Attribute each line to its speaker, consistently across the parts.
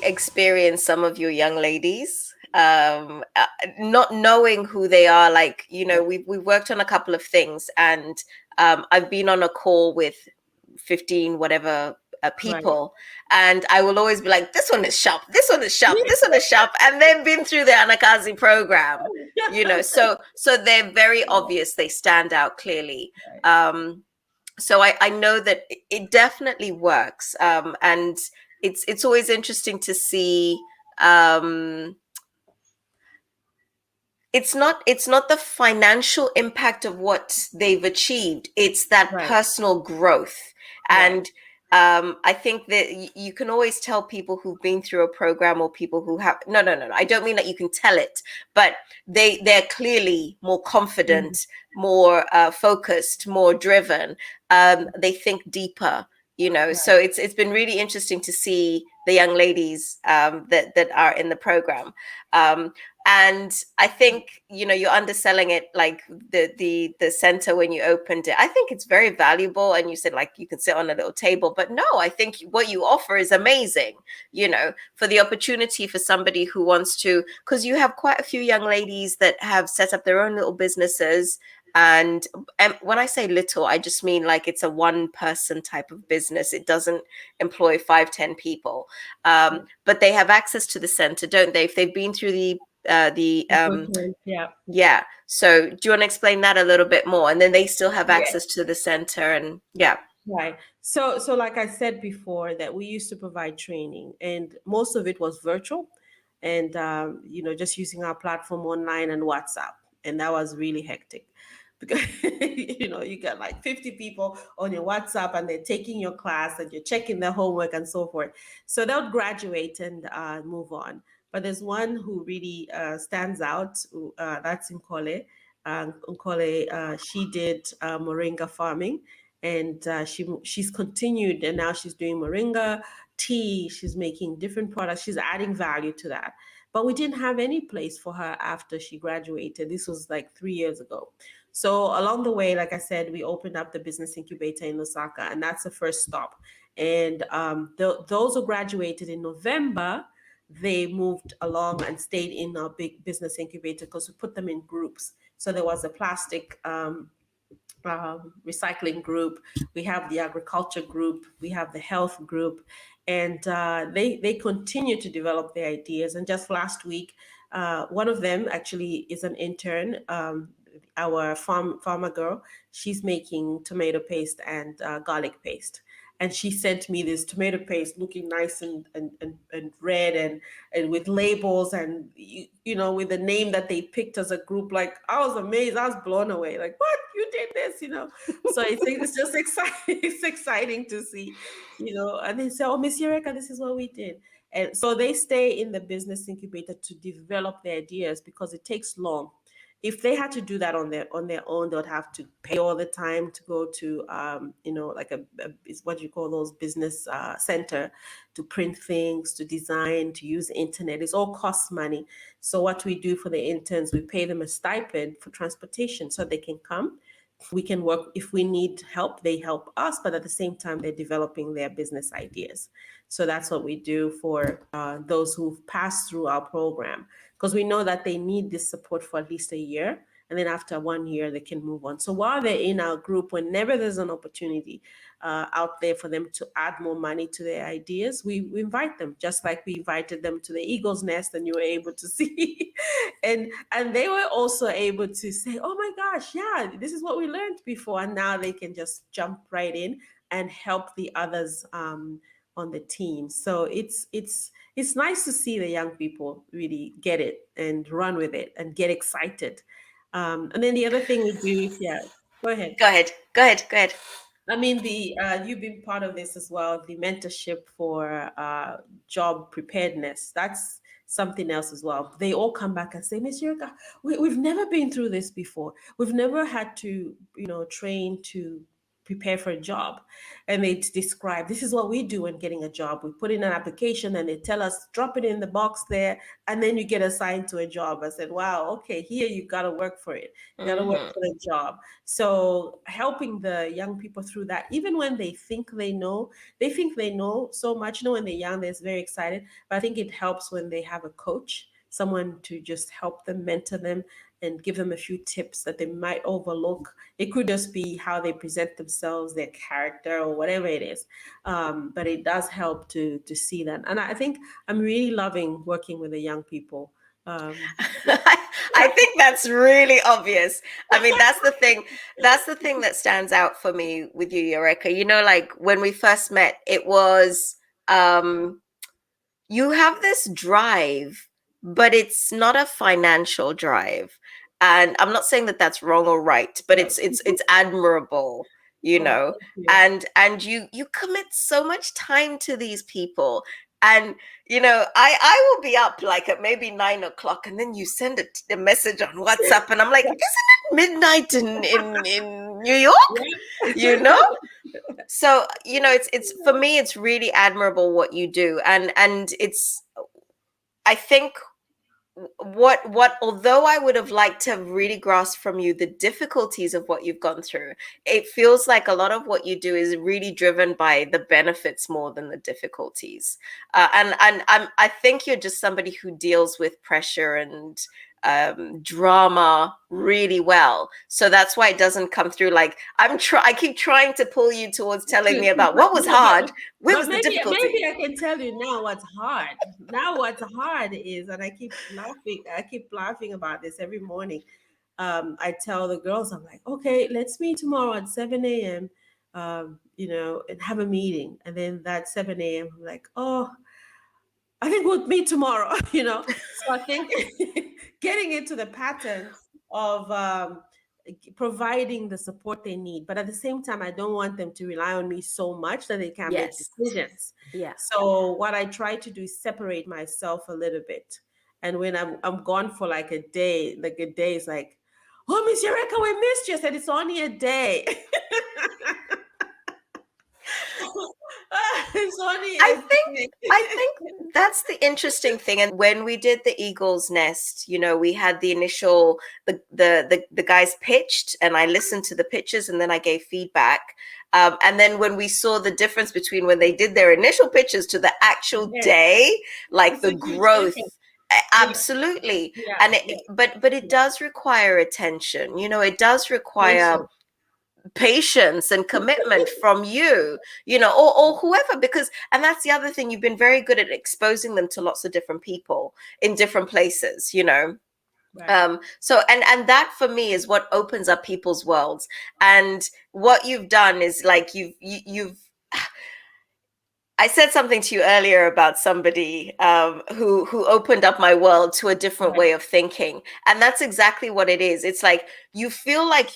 Speaker 1: experienced some of your young ladies, not knowing who they are. Like, you know, we've worked on a couple of things, and I've been on a call with 15 whatever people, and I will always be like, this one is sharp, this one is sharp, this one is sharp, and they've been through the Anakazi program, you know, so they're very obvious, they stand out clearly. So I know that it definitely works, and it's always interesting to see. It's not the financial impact of what they've achieved. It's that personal growth. And I think that you can always tell people who've been through a program, or people who have no. I don't mean that you can tell it, but they're clearly more confident, more focused, more driven. They think deeper, you know. So it's been really interesting to see the young ladies that are in the program. And I think, you know, you're underselling it, like the center when you opened it. I think it's very valuable. And you said, like, you can sit on a little table, but no, I think what you offer is amazing, you know, for the opportunity for somebody who wants to, because you have quite a few young ladies that have set up their own little businesses. And when I say little, I just mean like it's a one person type of business. It doesn't employ 5-10 people, but they have access to the center, don't they? If they've been through yeah. So do you want to explain that a little bit more? And then they still have access to the center, and
Speaker 2: Right. So like I said before, that we used to provide training, and most of it was virtual, and you know, just using our platform online and WhatsApp, and that was really hectic. Because you know, you got like 50 people on your WhatsApp, and they're taking your class, and you're checking their homework and so forth. So they'll graduate and move on. But there's one who really stands out. That's Nkole. Nkole, she did moringa farming, and she's continued, and now she's doing moringa tea. She's making different products. She's adding value to that. But we didn't have any place for her after she graduated. This was like 3 years ago. So along the way, like I said, we opened up the business incubator in Lusaka, and that's the first stop. And those who graduated in November, they moved along and stayed in our big business incubator, because we put them in groups. So there was a plastic recycling group, we have the agriculture group, we have the health group, and they continue to develop their ideas. And just last week, one of them actually is an intern. Our farmer girl, she's making tomato paste and garlic paste. And she sent me this tomato paste looking nice and red, and with labels, and you know, with the name that they picked as a group. Like, I was amazed, I was blown away. Like, what, you did this, you know? So I think it's just exciting. It's exciting to see, you know. And they say, oh, Miss Yareka, this is what we did. And so they stay in the business incubator to develop their ideas, because it takes long. If they had to do that on their own, they would have to pay all the time to go to you know, like is what you call those business center, to print things, to design, to use the internet. It all costs money. So what we do for the interns, we pay them a stipend for transportation, so they can come. We can work. If we need help, they help us, but at the same time, they're developing their business ideas. So that's what we do for those who've passed through our program, because we know that they need this support for at least a year. And then after 1 year, they can move on. So while they're in our group, whenever there's an opportunity out there for them to add more money to their ideas, we invite them, just like we invited them to the Eagle's Nest, and you were able to see. and they were also able to say, oh my gosh, yeah, this is what we learned before. And now they can just jump right in and help the others on the team. So it's nice to see the young people really get it and run with it and get excited. And then the other thing we do, go ahead.
Speaker 1: Go ahead.
Speaker 2: I mean, the you've been part of this as well, the mentorship for job preparedness. That's something else as well. They all come back and say, Miss Yareka, we've never been through this before. We've never had to, you know, train to prepare for a job, and they describe, this is what we do when getting a job. We put in an application and they tell us, drop it in the box there, and then you get assigned to a job. I said, wow, okay, here you got to work for it. You got to work for the job. So helping the young people through that, even when they think they know so much. When they're young, they're very excited, but I think it helps when they have a coach, someone to just help them, mentor them, and give them a few tips that they might overlook. It could just be how they present themselves, their character, or whatever it is. But it does help to see that. And I think I'm really loving working with the young people.
Speaker 1: I think that's really obvious. I mean, that's the thing. That's the thing that stands out for me with you, Yareka. Like when we first met, it was you have this drive, but it's not a financial drive. And I'm not saying that that's wrong or right, but
Speaker 2: Yeah.
Speaker 1: it's admirable,
Speaker 2: Oh, thank you.
Speaker 1: and you commit so much time to these people. And I will be up like at maybe 9 o'clock, and then you send a message on WhatsApp, and I'm like, isn't it midnight in New York? You know? So it's for me, it's really admirable what you do, and it's, I think, what although I would have liked to have really grasped from you the difficulties of what you've gone through, it feels like a lot of what you do is really driven by the benefits more than the difficulties. And I think you're just somebody who deals with pressure and drama really well, so that's why it doesn't come through. Like I keep trying to pull you towards telling me about what was hard, where was the difficulty.
Speaker 2: Maybe I can tell you now what's hard. Now what's hard is, and I keep laughing about this every morning. I tell the girls, I'm like, okay, let's meet tomorrow at 7 a.m. And have a meeting. And then that 7 a.m. I'm like, oh, I think we'll meet tomorrow. So I think getting into the pattern of providing the support they need, but at the same time, I don't want them to rely on me so much that they can't make
Speaker 1: Yes.
Speaker 2: decisions.
Speaker 1: Yeah.
Speaker 2: So what I try to do is separate myself a little bit. And when I'm gone for like a day is like, oh, Miss Yareka, we missed you. I said, it's only a day.
Speaker 1: I think that's the interesting thing. And when we did the Eagle's Nest, we had the initial the guys pitched, and I listened to the pitches, and then I gave feedback. And then when we saw the difference between when they did their initial pitches to the actual day, like the growth. Absolutely.
Speaker 2: Yeah.
Speaker 1: And but it does require attention. It does require patience and commitment from you, or whoever, and that's the other thing, you've been very good at exposing them to lots of different people in different places.
Speaker 2: Right.
Speaker 1: So and that for me is what opens up people's worlds. And what you've done is like you've I said something to you earlier about somebody who opened up my world to a different way of thinking, and that's exactly what it is. It's like you feel like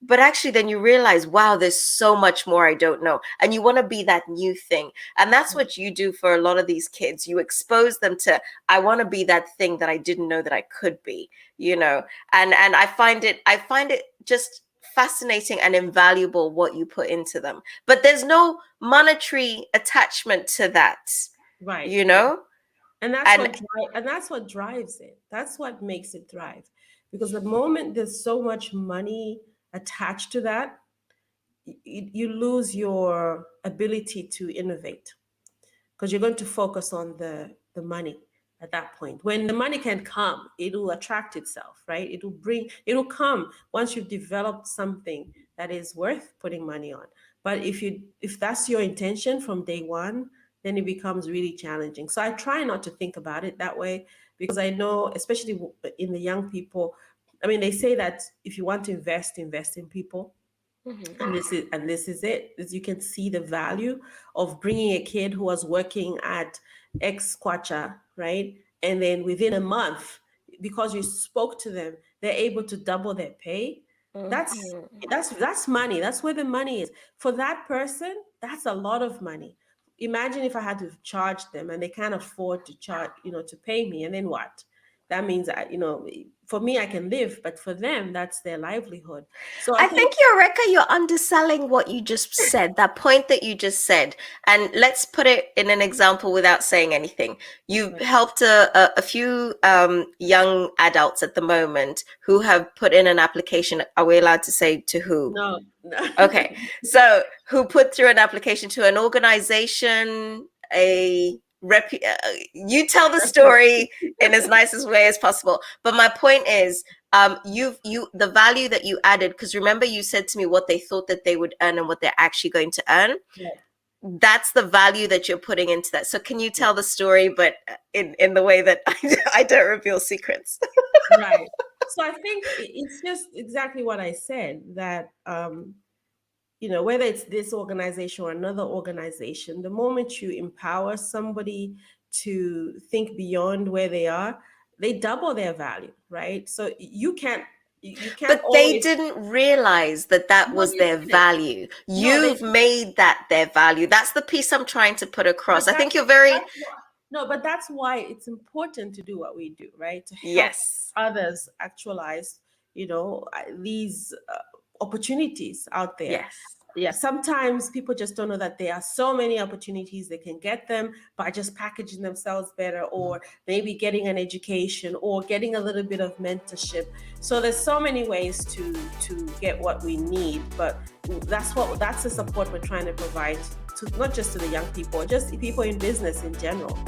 Speaker 1: but actually then you realize, wow, there's so much more I don't know, and you want to be that new thing. And that's what you do for a lot of these kids. You expose them to, I want to be that thing that I didn't know that I could be. And I find it just fascinating and invaluable what you put into them, but there's no monetary attachment to that.
Speaker 2: Right. And that's what drives it. That's what makes it thrive. Because the moment there's so much money attached to that, you lose your ability to innovate, because you're going to focus on the money at that point. When the money can come, it will attract itself, right? It will come once you've developed something that is worth putting money on. But if that's your intention from day one, then it becomes really challenging. So I try not to think about it that way, because I know, especially in the young people, I mean, they say that if you want to invest in people.
Speaker 1: Mm-hmm.
Speaker 2: And this is it. As you can see the value of bringing a kid who was working at X Kwacha, right? And then within a month, because you spoke to them, they're able to double their pay. That's money. That's where the money is. For that person, that's a lot of money. Imagine if I had to charge them and they can't afford to charge, to pay me, and then what? that means for me, I can live, but for them, that's their livelihood. So I
Speaker 1: I
Speaker 2: think,
Speaker 1: think, Yareka, you're underselling what you just said, that point that you just said. And let's put it in an example without saying anything. You've helped a few young adults at the moment who have put in an application. Are we allowed to say to who?
Speaker 2: no, no.
Speaker 1: Okay. So who put through an application to an organization, you tell the story in as nice as way as possible. But my point is, the value that you added, because remember you said to me what they thought that they would earn and what they're actually going to earn.
Speaker 2: Yeah.
Speaker 1: That's the value that you're putting into that. So can you tell the story, but in the way that I don't reveal secrets?
Speaker 2: Right. So I think it's just exactly what I said, that whether it's this organization or another organization, the moment you empower somebody to think beyond where they are, they double their value, right? So you can't
Speaker 1: But they
Speaker 2: always.
Speaker 1: didn't realize that that
Speaker 2: No,
Speaker 1: was
Speaker 2: they
Speaker 1: their
Speaker 2: didn't.
Speaker 1: value.
Speaker 2: No, they
Speaker 1: You've made that their value. That's the piece I'm trying to put across.
Speaker 2: but
Speaker 1: I think you're very,
Speaker 2: that's why it's important to do what we do, right? To help
Speaker 1: yes,
Speaker 2: others actualize, these opportunities out there.
Speaker 1: yes.
Speaker 2: Yeah, sometimes people just don't know that there are so many opportunities. They can get them by just packaging themselves better, or maybe getting an education, or getting a little bit of mentorship. So there's so many ways to get what we need, but that's the support we're trying to provide to, not just to the young people, just people in business in general,